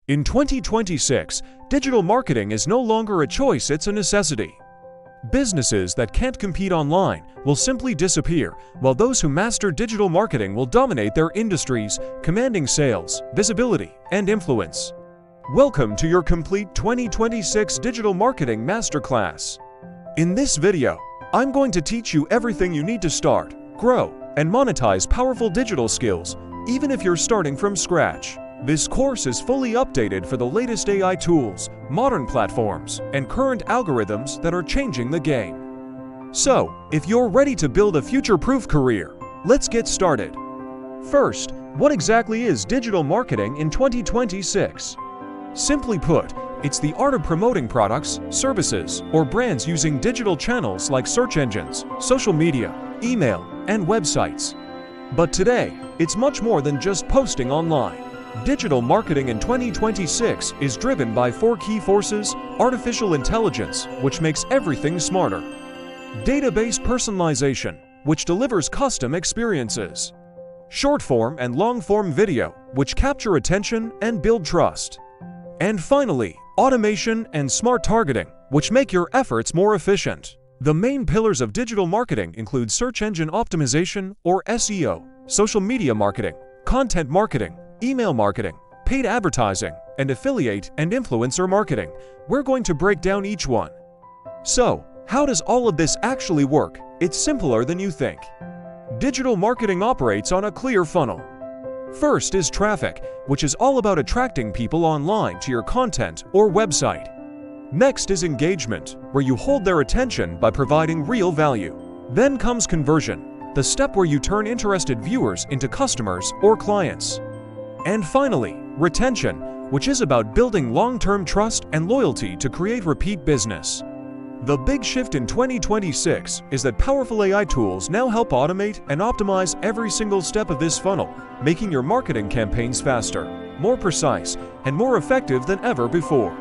In 2026, digital marketing is no longer a choice, it's a necessity. Businesses that can't compete online will simply disappear, while those who master digital marketing will dominate their industries, commanding sales, visibility, and influence. Welcome to your complete 2026 Digital Marketing Masterclass. In this video, I'm going to teach you everything you need to start, grow, and monetize powerful digital skills, even if you're starting from scratch. This course is fully updated for the latest AI tools, modern platforms, and current algorithms that are changing the game. So, if you're ready to build a future-proof career, let's get started. First, what exactly is digital marketing in 2026? Simply put, it's the art of promoting products, services, or brands using digital channels like search engines, social media, email, and websites. But today, it's much more than just posting online. Digital marketing in 2026 is driven by four key forces: artificial intelligence, which makes everything smarter; database personalization, which delivers custom experiences; short-form and long-form video, which capture attention and build trust; and finally, automation and smart targeting, which make your efforts more efficient. The main pillars of digital marketing include search engine optimization or SEO, social media marketing, content marketing, email marketing, paid advertising, and affiliate and influencer marketing. We're going to break down each one. So, how does all of this actually work? It's simpler than you think. Digital marketing operates on a clear funnel. First is traffic, which is all about attracting people online to your content or website. Next is engagement, where you hold their attention by providing real value. Then comes conversion, the step where you turn interested viewers into customers or clients. And finally, retention, which is about building long-term trust and loyalty to create repeat business. The big shift in 2026 is that powerful AI tools now help automate and optimize every single step of this funnel, making your marketing campaigns faster, more precise, and more effective than ever before.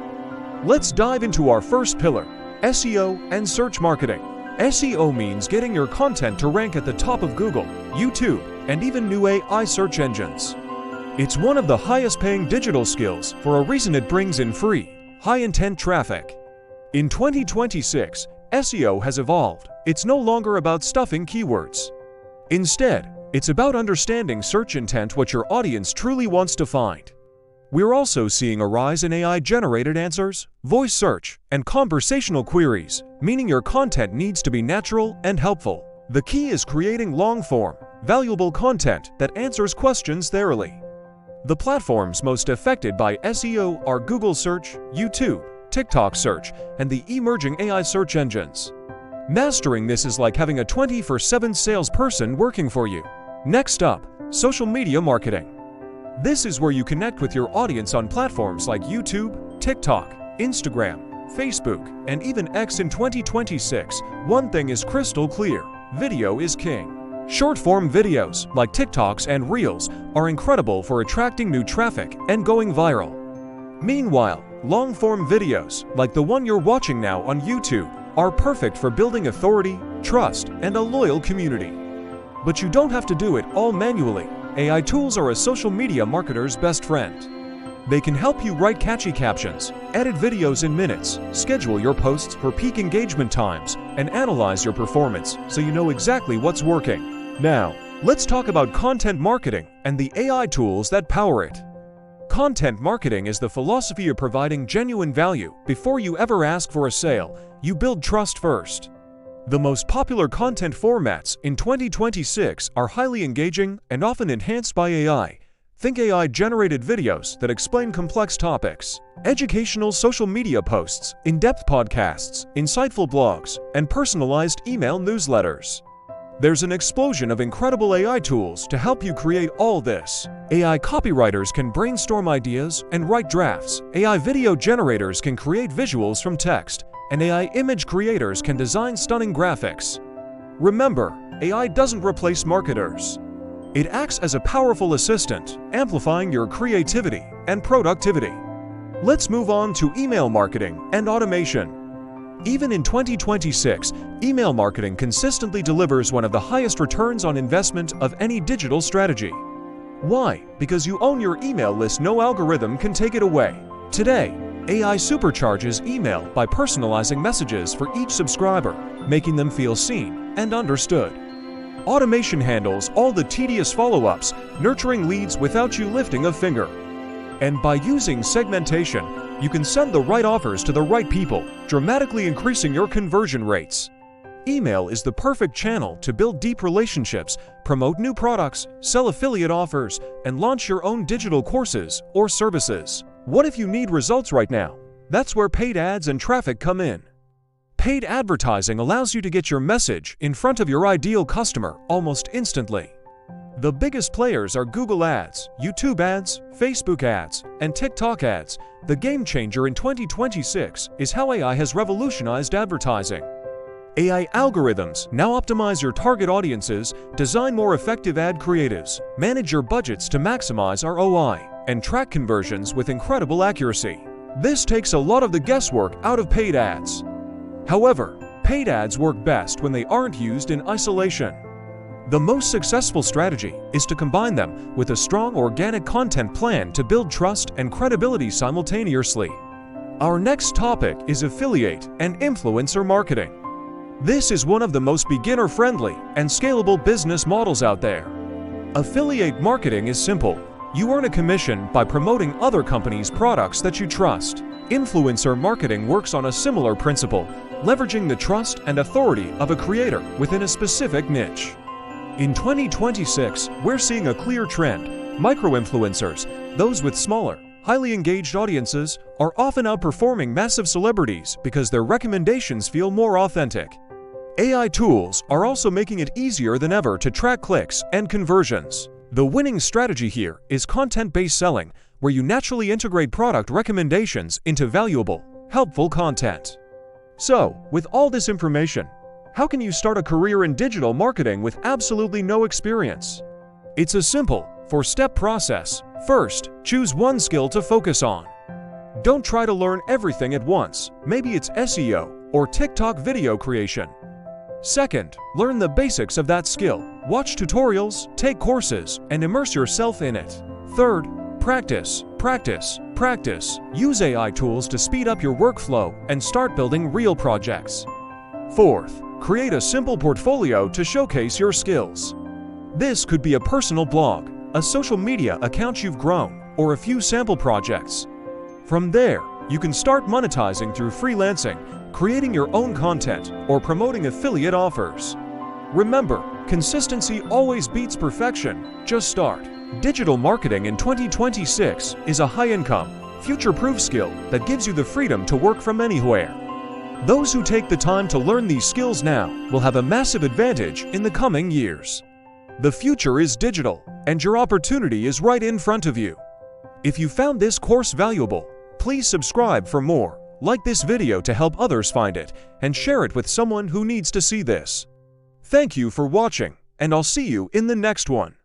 Let's dive into our first pillar: SEO and search marketing. SEO means getting your content to rank at the top of Google, YouTube, and even new AI search engines. It's one of the highest-paying digital skills for a reason: it brings in free, high-intent traffic. In 2026, SEO has evolved. It's no longer about stuffing keywords. Instead, it's about understanding search intent, what your audience truly wants to find. We're also seeing a rise in AI-generated answers, voice search, and conversational queries, meaning your content needs to be natural and helpful. The key is creating long-form, valuable content that answers questions thoroughly. The platforms most affected by SEO are Google Search, YouTube, TikTok Search, and the emerging AI search engines. Mastering this is like having a 24/7 salesperson working for you. Next up, social media marketing. This is where you connect with your audience on platforms like YouTube, TikTok, Instagram, Facebook, and even X. In 2026, one thing is crystal clear: video is king. Short-form videos, like TikToks and Reels, are incredible for attracting new traffic and going viral. Meanwhile, long-form videos, like the one you're watching now on YouTube, are perfect for building authority, trust, and a loyal community. But you don't have to do it all manually. AI tools are a social media marketer's best friend. They can help you write catchy captions, edit videos in minutes, schedule your posts for peak engagement times, and analyze your performance so you know exactly what's working. Now, let's talk about content marketing and the AI tools that power it. Content marketing is the philosophy of providing genuine value. Before you ever ask for a sale, you build trust first. The most popular content formats in 2026 are highly engaging and often enhanced by AI. Think AI-generated videos that explain complex topics, educational social media posts, in-depth podcasts, insightful blogs, and personalized email newsletters. There's an explosion of incredible AI tools to help you create all this. AI copywriters can brainstorm ideas and write drafts. AI video generators can create visuals from text, and AI image creators can design stunning graphics. Remember, AI doesn't replace marketers. It acts as a powerful assistant, amplifying your creativity and productivity. Let's move on to email marketing and automation. Even in 2026, email marketing consistently delivers one of the highest returns on investment of any digital strategy. Why? Because you own your email list. No algorithm can take it away. Today, AI supercharges email by personalizing messages for each subscriber, making them feel seen and understood. Automation handles all the tedious follow-ups, nurturing leads without you lifting a finger. And by using segmentation, you can send the right offers to the right people, dramatically increasing your conversion rates. Email is the perfect channel to build deep relationships, promote new products, sell affiliate offers, and launch your own digital courses or services. What if you need results right now? That's where paid ads and traffic come in. Paid advertising allows you to get your message in front of your ideal customer almost instantly. The biggest players are Google Ads, YouTube Ads, Facebook Ads, and TikTok Ads. The game changer in 2026 is how AI has revolutionized advertising. AI algorithms now optimize your target audiences, design more effective ad creatives, manage your budgets to maximize ROI, and track conversions with incredible accuracy. This takes a lot of the guesswork out of paid ads. However, paid ads work best when they aren't used in isolation. The most successful strategy is to combine them with a strong organic content plan to build trust and credibility simultaneously. Our next topic is affiliate and influencer marketing. This is one of the most beginner-friendly and scalable business models out there. Affiliate marketing is simple. You earn a commission by promoting other companies' products that you trust. Influencer marketing works on a similar principle, leveraging the trust and authority of a creator within a specific niche. In 2026, we're seeing a clear trend. Micro-influencers, those with smaller, highly engaged audiences, are often outperforming massive celebrities because their recommendations feel more authentic. AI tools are also making it easier than ever to track clicks and conversions. The winning strategy here is content-based selling, where you naturally integrate product recommendations into valuable, helpful content. So, with all this information, how can you start a career in digital marketing with absolutely no experience? It's a simple, four-step process. First, choose one skill to focus on. Don't try to learn everything at once. Maybe it's SEO or TikTok video creation. Second, learn the basics of that skill. Watch tutorials, take courses, and immerse yourself in it. Third, practice, practice, practice. Use AI tools to speed up your workflow and start building real projects. Fourth, create a simple portfolio to showcase your skills. This could be a personal blog, a social media account you've grown, or a few sample projects. From there, you can start monetizing through freelancing, creating your own content, or promoting affiliate offers. Remember, consistency always beats perfection. Just start. Digital marketing in 2026 is a high-income, future-proof skill that gives you the freedom to work from anywhere. Those who take the time to learn these skills now will have a massive advantage in the coming years. The future is digital, and your opportunity is right in front of you. If you found this course valuable, please subscribe for more. Like this video to help others find it, and share it with someone who needs to see this. Thank you for watching, and I'll see you in the next one.